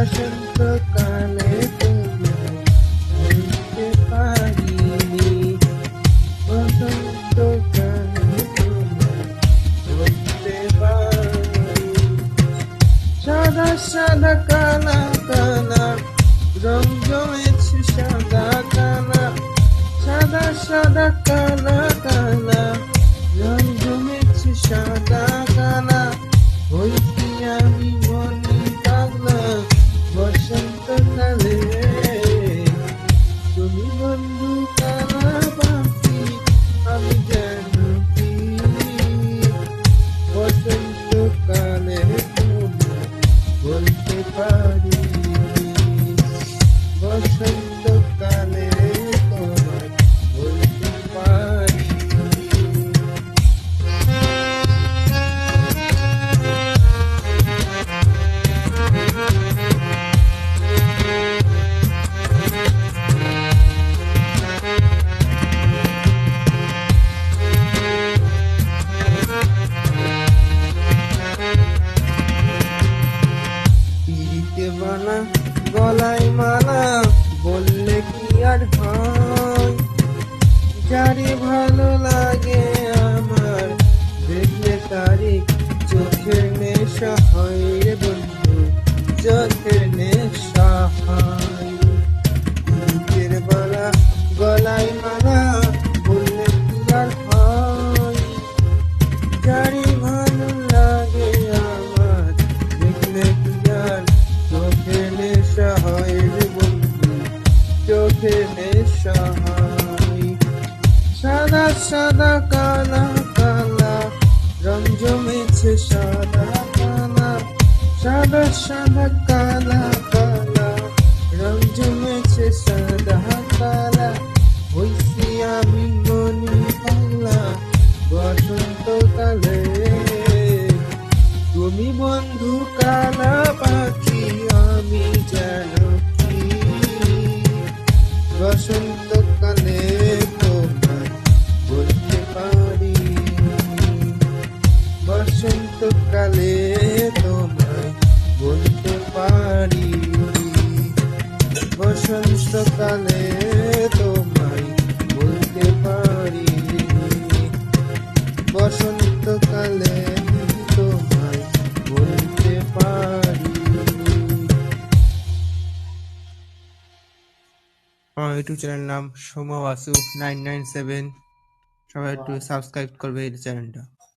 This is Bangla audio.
বসন্তকালে তোমায় ভুলতে পারিনি, বসন্তকালে তোমায় ভুলতে পারিনি। সাদা সাদা কালা কালা রং জমেছে সাদা কালা, সাদা সাদা কালা কালা রং জমেছে সাদা কালা। ওই কি আমি মনে পাগলা বসন্তকালে, তুমি বন্ধু কালা পাখি আমি যেন কি, বসন্তকালে তোমায় বলতে পারি, বসন্তকালে তোমায় বলতে পারি। পিরিতে বানা গলায় মালা বললে কি আর হয়, যারে ভালো লাগে আমার দেখলে তারি চোখের নেশা হয় রে বন্ধু, চোখের নেশা হয়। পিরিতের বালা গলায় মালা বললে কি আর হয়, যারে ভালো লাগে আমার দেখলে কি আর চোখের নেশা হয় রে বন্ধু, চোখের নেশা হয়। সাদা সাদা কালা কালা রং জমেছে সাদা কালা, সাদা সাদা কালা কালা রং জমেছে সাদা কালা। হইছি আমি মনি পাগলা বসন্তকালে, তুমি বন্ধু কালা পাখি আমি যেন কি, বসন্তকালে তোমায় বলতে পারি, বসন্তকালে তোমায় বলতে পারি, বসন্তকালে তোমায় বলতে পারি, বসন্তকালে তোমায় বলতে পারি। আমার ইউটিউব চ্যানেল নাম সৌম্য বাসু 997, সবাই একটু সাবস্ক্রাইব করবে এই চ্যানেলটা।